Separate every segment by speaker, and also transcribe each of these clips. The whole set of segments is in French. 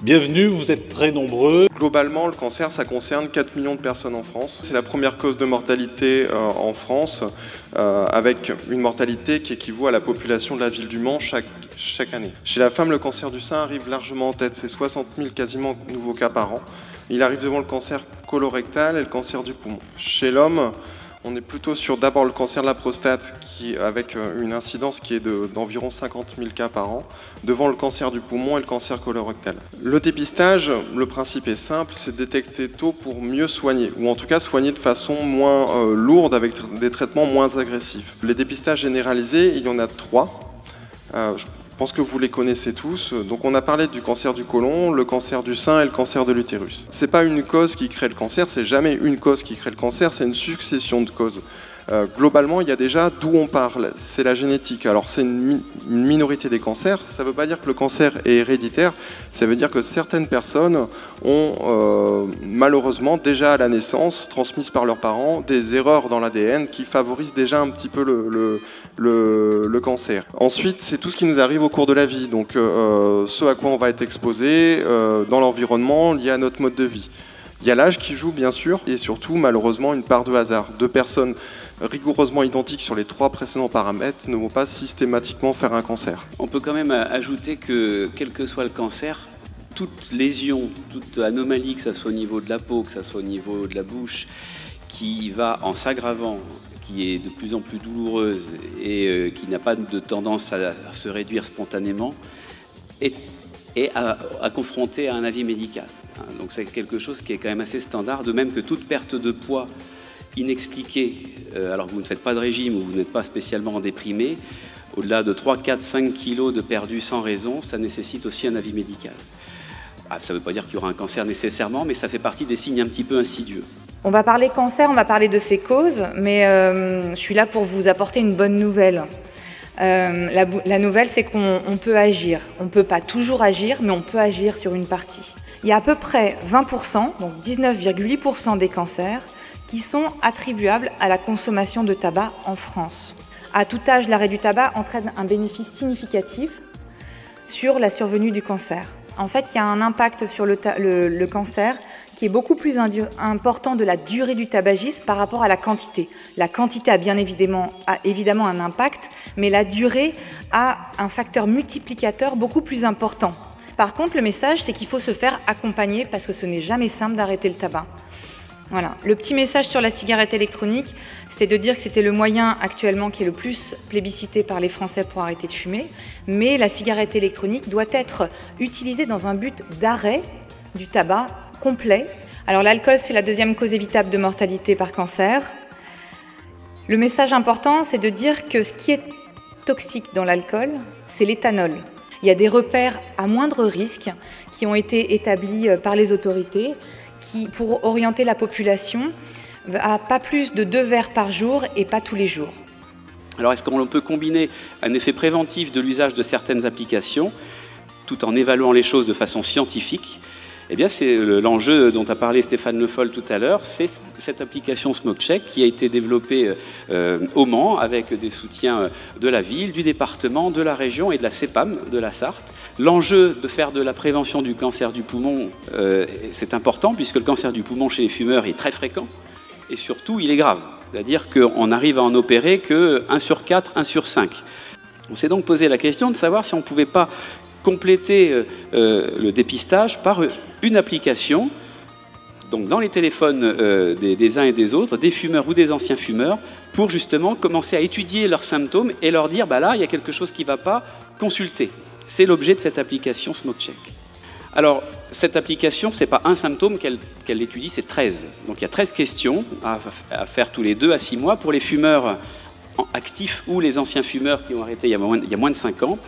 Speaker 1: Bienvenue, vous êtes très nombreux.
Speaker 2: Globalement, le cancer, ça concerne 4 millions de personnes en France. C'est la première cause de mortalité en France, avec une mortalité qui équivaut à la population de la ville du Mans chaque année. Chez la femme, le cancer du sein arrive largement en tête. C'est 60 000 quasiment nouveaux cas par an. Il arrive devant le cancer colorectal et le cancer du poumon. Chez l'homme, on est plutôt sur d'abord le cancer de la prostate, avec une incidence qui est d'environ 50 000 cas par an, devant le cancer du poumon et le cancer colorectal. Le dépistage, le principe est simple, c'est détecter tôt pour mieux soigner, ou en tout cas soigner de façon moins lourde, avec des traitements moins agressifs. Les dépistages généralisés, il y en a 3. Je pense que vous les connaissez tous. Donc on a parlé du cancer du côlon, le cancer du sein et le cancer de l'utérus. C'est pas une cause qui crée le cancer, c'est jamais une cause qui crée le cancer, c'est une succession de causes. Globalement, il y a déjà d'où on parle, c'est la génétique. Alors c'est une minorité des cancers, ça ne veut pas dire que le cancer est héréditaire, ça veut dire que certaines personnes ont malheureusement déjà à la naissance, transmises par leurs parents, des erreurs dans l'ADN qui favorisent déjà un petit peu le cancer. Ensuite, c'est tout ce qui nous arrive au cours de la vie, donc ce à quoi on va être exposé dans l'environnement lié à notre mode de vie. Il y a l'âge qui joue bien sûr, et surtout malheureusement une part de hasard. 2 personnes rigoureusement identiques sur les 3 précédents paramètres ne vont pas systématiquement faire un cancer.
Speaker 3: On peut quand même ajouter que quel que soit le cancer, toute lésion, toute anomalie, que ce soit au niveau de la peau, que ce soit au niveau de la bouche, qui va en s'aggravant, qui est de plus en plus douloureuse et qui n'a pas de tendance à se réduire spontanément, est à confronter à un avis médical. Donc c'est quelque chose qui est quand même assez standard, de même que toute perte de poids inexpliquée, alors que vous ne faites pas de régime ou vous n'êtes pas spécialement déprimé, au-delà de 3, 4, 5 kilos de perdu sans raison, ça nécessite aussi un avis médical. Ça ne veut pas dire qu'il y aura un cancer nécessairement, mais ça fait partie des signes un petit peu insidieux.
Speaker 4: On va parler cancer, on va parler de ses causes, mais je suis là pour vous apporter une bonne nouvelle. La nouvelle, c'est qu'on peut agir. On ne peut pas toujours agir, mais on peut agir sur une partie. Il y a à peu près 20%, donc 19,8% des cancers, qui sont attribuables à la consommation de tabac en France. À tout âge, l'arrêt du tabac entraîne un bénéfice significatif sur la survenue du cancer. En fait, il y a un impact sur le cancer qui est beaucoup plus important de la durée du tabagisme par rapport à la quantité. La quantité a bien évidemment un impact, mais la durée a un facteur multiplicateur beaucoup plus important. Par contre, le message, c'est qu'il faut se faire accompagner parce que ce n'est jamais simple d'arrêter le tabac. Voilà. Le petit message sur la cigarette électronique, c'est de dire que c'était le moyen actuellement qui est le plus plébiscité par les Français pour arrêter de fumer, mais la cigarette électronique doit être utilisée dans un but d'arrêt du tabac complet. Alors l'alcool, c'est la 2e cause évitable de mortalité par cancer. Le message important, c'est de dire que ce qui est toxique dans l'alcool, c'est l'éthanol. Il y a des repères à moindre risque qui ont été établis par les autorités pour orienter la population à pas plus de 2 verres par jour et pas tous les jours.
Speaker 3: Alors est-ce qu'on peut combiner un effet préventif de l'usage de certaines applications tout en évaluant les choses de façon scientifique? Eh bien, c'est l'enjeu dont a parlé Stéphane Le Foll tout à l'heure, c'est cette application SmokeCheck qui a été développée au Mans avec des soutiens de la ville, du département, de la région et de la CEPAM de la Sarthe. L'enjeu de faire de la prévention du cancer du poumon, c'est important puisque le cancer du poumon chez les fumeurs est très fréquent et surtout, il est grave. C'est-à-dire qu'on arrive à en opérer que 1 sur 4, 1 sur 5. On s'est donc posé la question de savoir si on ne pouvait pas compléter le dépistage par une application, donc dans les téléphones des uns et des autres, des fumeurs ou des anciens fumeurs, pour justement commencer à étudier leurs symptômes et leur dire bah là, il y a quelque chose qui ne va pas, consulter. C'est l'objet de cette application SmokeCheck. Alors, cette application, ce n'est pas un symptôme qu'elle étudie, c'est 13. Donc il y a 13 questions à faire tous les 2 à 6 mois pour les fumeurs actifs ou les anciens fumeurs qui ont arrêté il y a moins de 5 ans.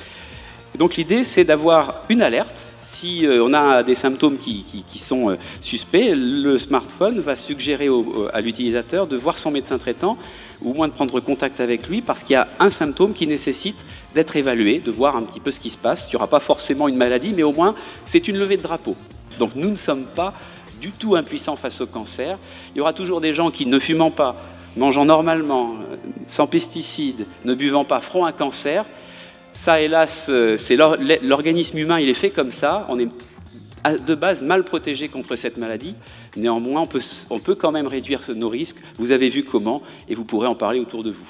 Speaker 3: Donc l'idée, c'est d'avoir une alerte. Si on a des symptômes qui sont suspects, le smartphone va suggérer à l'utilisateur de voir son médecin traitant ou au moins de prendre contact avec lui parce qu'il y a un symptôme qui nécessite d'être évalué, de voir un petit peu ce qui se passe. Il n'y aura pas forcément une maladie, mais au moins c'est une levée de drapeau. Donc nous ne sommes pas du tout impuissants face au cancer. Il y aura toujours des gens qui, ne fumant pas, mangeant normalement, sans pesticides, ne buvant pas, feront un cancer. Ça, hélas, c'est l'organisme humain, il est fait comme ça. On est de base mal protégé contre cette maladie. Néanmoins, on peut quand même réduire nos risques. Vous avez vu comment, et vous pourrez en parler autour de vous.